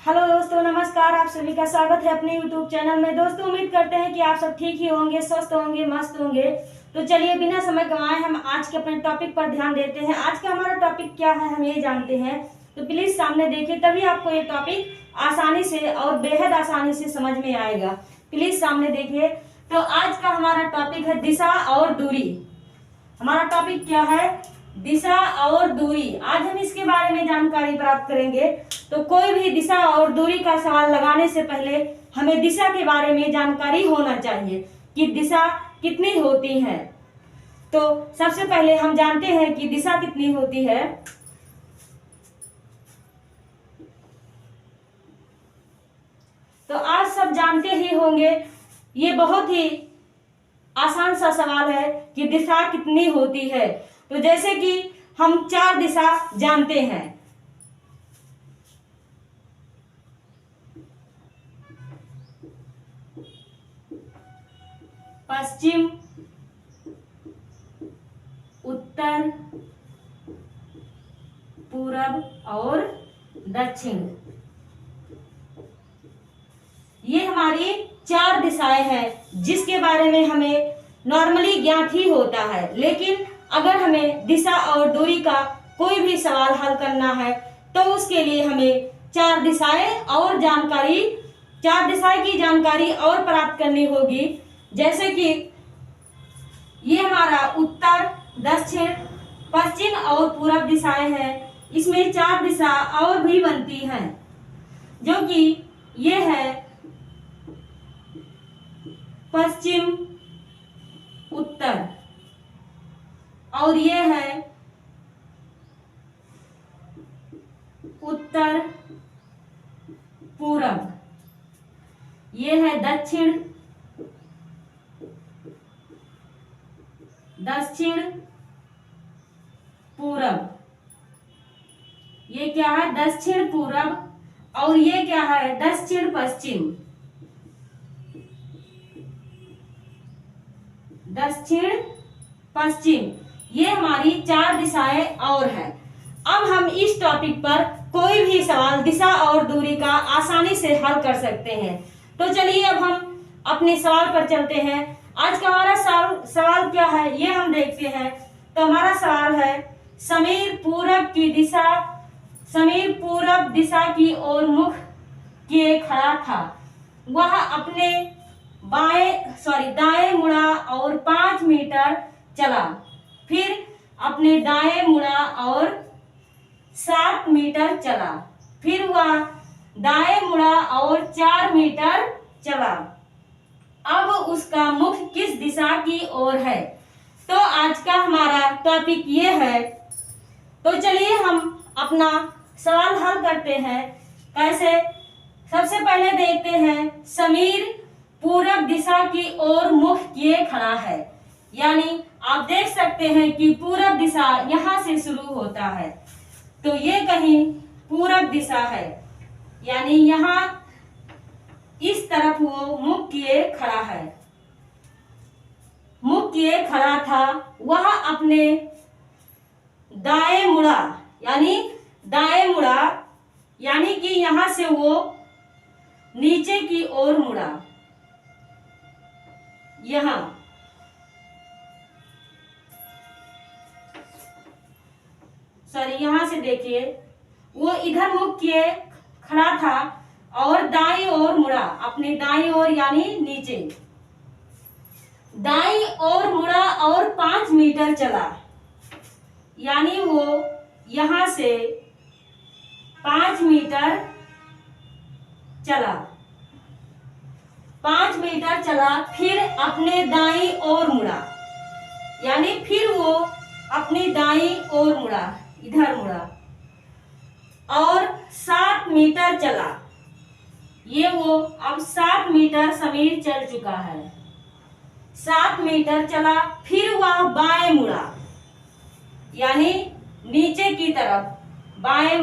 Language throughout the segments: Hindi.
हेलो दोस्तों, नमस्कार। आप सभी का स्वागत है अपने यूट्यूब चैनल में। दोस्तों, उम्मीद करते हैं कि आप सब ठीक ही होंगे, स्वस्थ होंगे, मस्त होंगे। तो चलिए बिना समय गंवाए हम आज के अपने टॉपिक पर ध्यान देते हैं। आज का हमारा टॉपिक क्या है हम ये जानते हैं, तो प्लीज सामने देखिए, तभी आपको ये टॉपिक आसानी से और बेहद आसानी से समझ में आएगा। प्लीज सामने देखिए। तो आज का हमारा टॉपिक है दिशा और दूरी। हमारा टॉपिक क्या है? दिशा और दूरी। आज हम इसके बारे में जानकारी प्राप्त करेंगे। तो कोई भी दिशा और दूरी का सवाल लगाने से पहले हमें दिशा के बारे में जानकारी होना चाहिए कि दिशा कितनी होती है। तो सबसे पहले हम जानते हैं कि दिशा कितनी होती है। तो आज सब जानते ही होंगे, ये बहुत ही आसान सा सवाल है कि दिशा कितनी होती है। तो जैसे कि हम 4 दिशा जानते हैं। पश्चिम, उत्तर, पूरब और दक्षिण। ये हमारी 4 दिशाएं हैं जिसके बारे में हमें नॉर्मली ज्ञात ही होता है। लेकिन अगर हमें दिशा और दूरी का कोई भी सवाल हल करना है तो उसके लिए हमें 4 दिशाएं की जानकारी और प्राप्त करनी होगी। जैसे कि ये हमारा उत्तर, दक्षिण, पश्चिम और पूरब दिशाएं हैं। इसमें 4 दिशा और भी बनती हैं, जो कि ये है पश्चिम, उत्तर, और ये है उत्तर, पूरब। ये है दक्षिण, दक्षिण पूरब। ये क्या है? दक्षिण पूरब। और ये क्या है? दक्षिण पश्चिम। दक्षिण पश्चिम, ये हमारी 4 दिशाएं और हैं। अब हम इस टॉपिक पर कोई भी सवाल दिशा और दूरी का आसानी से हल कर सकते हैं। तो चलिए अब हम अपने सवाल पर चलते हैं। आज का हमारा सवाल क्या है ये हम देखते हैं। तो हमारा सवाल है, समीर पूरब दिशा की ओर मुख किए खड़ा था। वह अपने दाएं मुड़ा और 5 मीटर चला। फिर अपने दाएं मुड़ा और 7 मीटर चला। फिर वह दाएं मुड़ा और 4 मीटर चला। अब उसका मुख किस दिशा की ओर है? तो आज का हमारा टॉपिक ये है। तो चलिए हम अपना सवाल हल करते हैं। कैसे? सबसे पहले देखते हैं, समीर पूरब दिशा की ओर मुख किए खड़ा है। यानी आप देख सकते हैं कि पूरब दिशा यहां से शुरू होता है। तो ये कहीं पूरब दिशा है, यानी यहां इस तरफ वो मुख किए खड़ा है। मुख किए खड़ा था। वह अपने दाएं मुड़ा, यानी कि यहां से वो नीचे की ओर मुड़ा। यहां से देखिए, वो इधर मुख किए खड़ा था और दाईं ओर मुड़ा, अपनी दाईं ओर यानी नीचे दाईं ओर मुड़ा और 5 मीटर चला। यानी वो यहां से 5 मीटर चला। 5 मीटर चला, फिर अपने दाईं ओर मुड़ा, यानी फिर वो अपनी दाईं ओर मुड़ा, इधर मुड़ा और 7 मीटर चला। ये वो अब 7 मीटर समीर चल चुका है। 7 मीटर चला, फिर वह बाएं मुड़ा, यानी नीचे की तरफ बाएं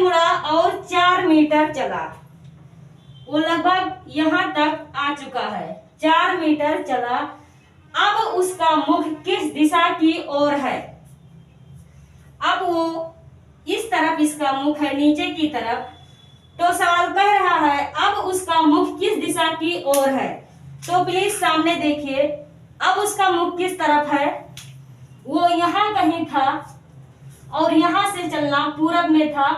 मुड़ा और 4 मीटर चला। वो लगभग यहां तक आ चुका है। 4 मीटर चला। अब उसका मुख किस दिशा की ओर है? अब वो इस तरफ इसका मुख है, नीचे की तरफ। तो सवाल कह रहा है अब उसका मुख किस दिशा की ओर है। तो प्लीज सामने देखिए, अब उसका मुख किस तरफ है, वो यहाँ कहीं था और यहाँ से चलना पूरब में था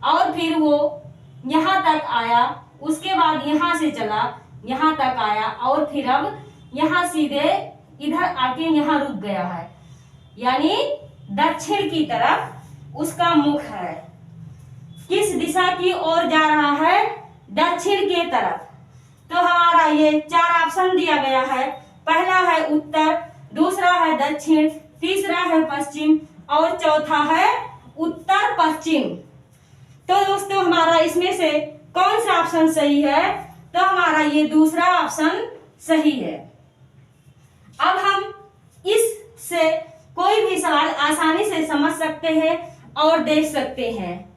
और फिर वो यहाँ तक आया, उसके बाद यहाँ से चला यहाँ तक आया और फिर अब यहाँ सीधे इधर आके यहाँ रुक गया है, यानी दक्षिण की तरफ उसका मुख है। किस दिशा की ओर जा रहा है, दक्षिण के तरफ। तो हमारा ये 4 ऑप्शन दिया गया है, पहला है उत्तर, दूसरा है दक्षिण, तीसरा है पश्चिम और चौथा है उत्तर पश्चिम। तो दोस्तों हमारा इसमें से कौन सा ऑप्शन सही है, तो हमारा ये दूसरा ऑप्शन सही है। अब हम इससे कोई भी सवाल आसानी से समझ सकते हैं और देख सकते हैं।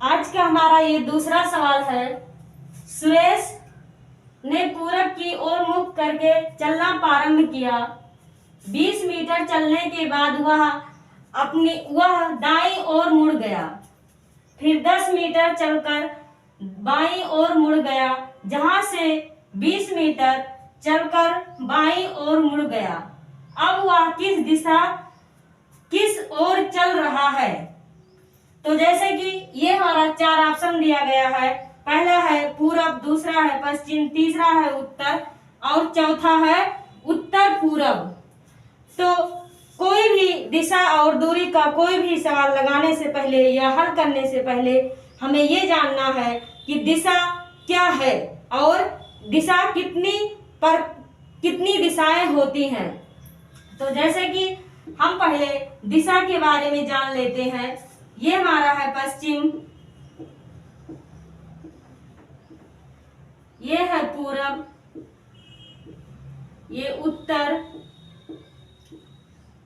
आज का हमारा ये दूसरा सवाल है, सुरेश ने पूरब की ओर मुख करके चलना प्रारंभ किया। 20 मीटर चलने के बाद वह दाईं ओर मुड़ गया, फिर 10 मीटर चलकर बाईं ओर मुड़ गया, जहां से 20 मीटर चलकर बाईं ओर मुड़ गया। अब वह किस ओर चल रहा है। तो जैसे कि ये हमारा 4 ऑप्शन दिया गया है, पहला है पूरब, दूसरा है पश्चिम, तीसरा है उत्तर और चौथा है उत्तर पूरब। तो कोई भी दिशा और दूरी का कोई भी सवाल लगाने से पहले या हल करने से पहले हमें ये जानना है कि दिशा क्या है और दिशा कितनी दिशाएं होती हैं। तो जैसे कि हम पहले दिशा के बारे में जान लेते हैं। ये हमारा है पश्चिम, ये है पूरब, ये उत्तर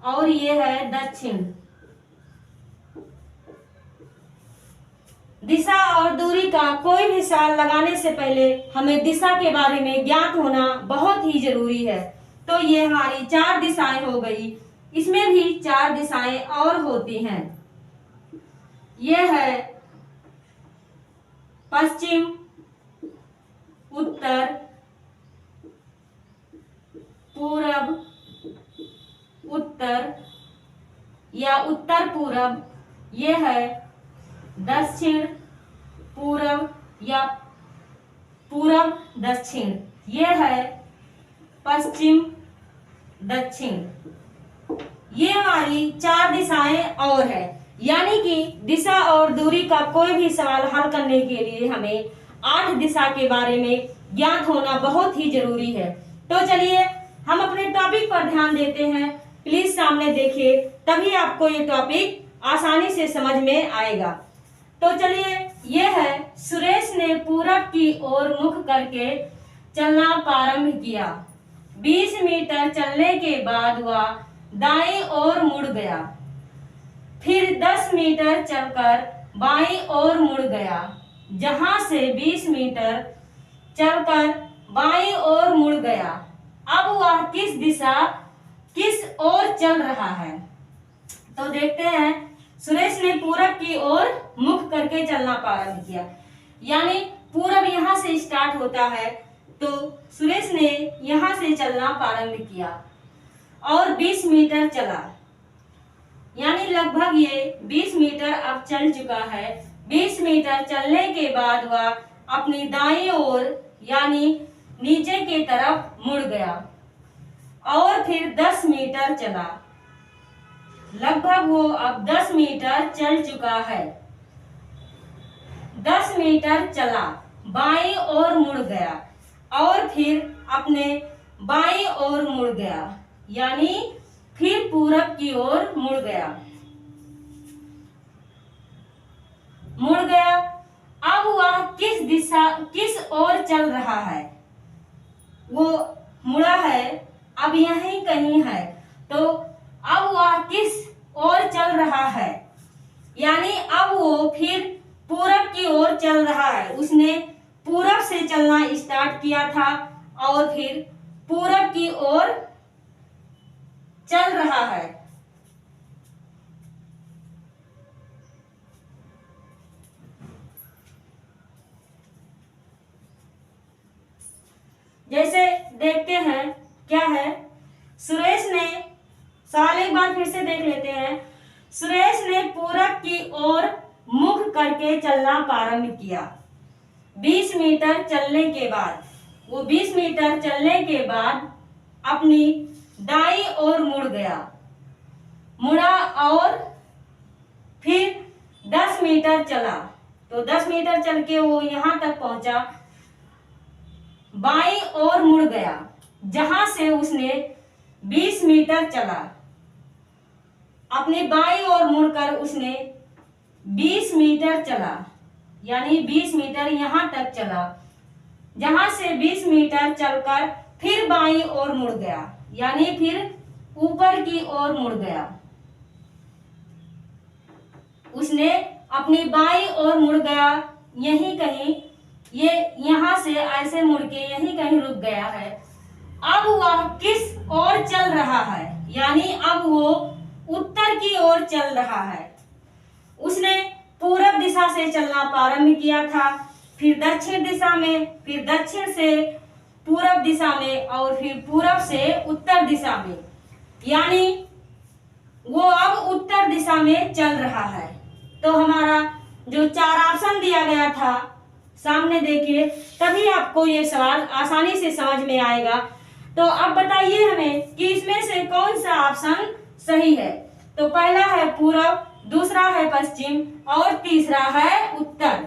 और ये है दक्षिण। दिशा और दूरी का कोई भी सवाल लगाने से पहले हमें दिशा के बारे में ज्ञात होना बहुत ही जरूरी है। तो ये हमारी 4 दिशाएं हो गई, इसमें भी 4 दिशाएं और होती हैं। ये है पश्चिम, उत्तर, पूरब, उत्तर या उत्तर पूरब, ये है दक्षिण पूरब या पूरब दक्षिण, ये है पश्चिम दक्षिण। ये हमारी 4 दिशाएं और है, यानी कि दिशा और दूरी का कोई भी सवाल हल करने के लिए हमें 8 दिशा के बारे में ज्ञात होना बहुत ही जरूरी है। तो चलिए हम अपने टॉपिक पर ध्यान देते हैं। प्लीज सामने देखिए, तभी आपको ये टॉपिक आसानी से समझ में आएगा। तो चलिए, ये है सुरेश ने पूरब की ओर मुख करके चलना प्रारंभ किया। 20 मीटर चलने के बाद वह दाईं ओर मुड़ गया, फिर 10 मीटर चलकर बाईं ओर मुड़ गया, जहां से 20 मीटर चलकर बाईं ओर मुड़ गया। अब वह किस ओर चल रहा है। तो देखते हैं, सुरेश ने पूरब की ओर मुख करके चलना प्रारंभ किया, यानी पूरब यहाँ से स्टार्ट होता है, तो सुरेश ने यहाँ से चलना प्रारंभ किया और 20 मीटर चला, यानी लगभग ये 20 मीटर अब चल चुका है। 20 मीटर चलने के बाद वह अपनी दाईं ओर यानी नीचे की तरफ मुड़ गया और फिर 10 मीटर चला। लगभग वो अब 10 मीटर चल चुका है। 10 मीटर चला, बाईं ओर मुड़ गया और फिर अपने बाईं ओर मुड़ गया, यानी फिर पूरब की ओर मुड़ गया। अब वह किस ओर चल रहा है। वो मुड़ा है, अब यहीं कहीं है, तो अब वह किस ओर चल रहा है, यानी अब वो फिर पूरब की ओर चल रहा है। उसने पूरब से चलना स्टार्ट किया था और फिर पूरब की ओर चल रहा है। जैसे देखते हैं क्या है, सुरेश ने, सवाल एक बार फिर से देख लेते हैं। सुरेश ने पूरब की ओर मुख करके चलना प्रारंभ किया। 20 मीटर चलने के बाद, वो 20 मीटर चलने के बाद अपनी दाईं ओर मुड़ा और फिर 10 मीटर चला। तो 10 मीटर चल के वो यहां तक पहुंचा, बाईं ओर मुड़ गया, जहां से उसने 20 मीटर चला। अपनी बाईं ओर मुड़कर उसने 20 मीटर चला, यानी 20 मीटर यहां तक चला, जहां से 20 मीटर चलकर फिर बाईं ओर मुड़ गया, यानी फिर ऊपर की ओर मुड़ गया। उसने अपनी बाईं ओर मुड़ गया, यहीं कहीं, ये यहां से ऐसे मुड़ के यहीं कहीं रुक गया है। अब वह किस ओर चल रहा है, यानी अब वो उत्तर की ओर चल रहा है। उसने पूरब दिशा से चलना प्रारंभ किया था, फिर दक्षिण दिशा में, फिर दक्षिण से पूरब दिशा में और फिर पूरब से उत्तर दिशा में, यानी वो अब उत्तर दिशा में चल रहा है। तो हमारा जो 4 ऑप्शन दिया गया था सामने देखिए, तभी आपको ये सवाल आसानी से समझ में आएगा। तो अब बताइए हमें कि इसमें से कौन सा ऑप्शन सही है। तो पहला है पूरब, दूसरा है पश्चिम और तीसरा है उत्तर।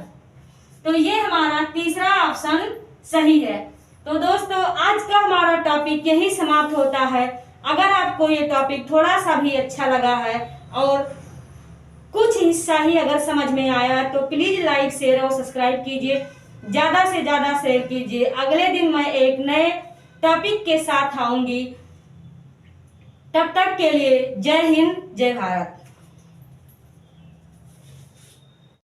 तो ये हमारा तीसरा ऑप्शन सही है। तो दोस्तों, आज का हमारा टॉपिक यही समाप्त होता है। अगर आपको ये टॉपिक थोड़ा सा भी अच्छा लगा है और कुछ हिस्सा ही अगर समझ में आया तो प्लीज लाइक, शेयर और सब्सक्राइब कीजिए, ज्यादा से ज्यादा शेयर कीजिए। अगले दिन मैं एक नए टॉपिक के साथ आऊंगी। तब तक के लिए जय हिंद, जय भारत।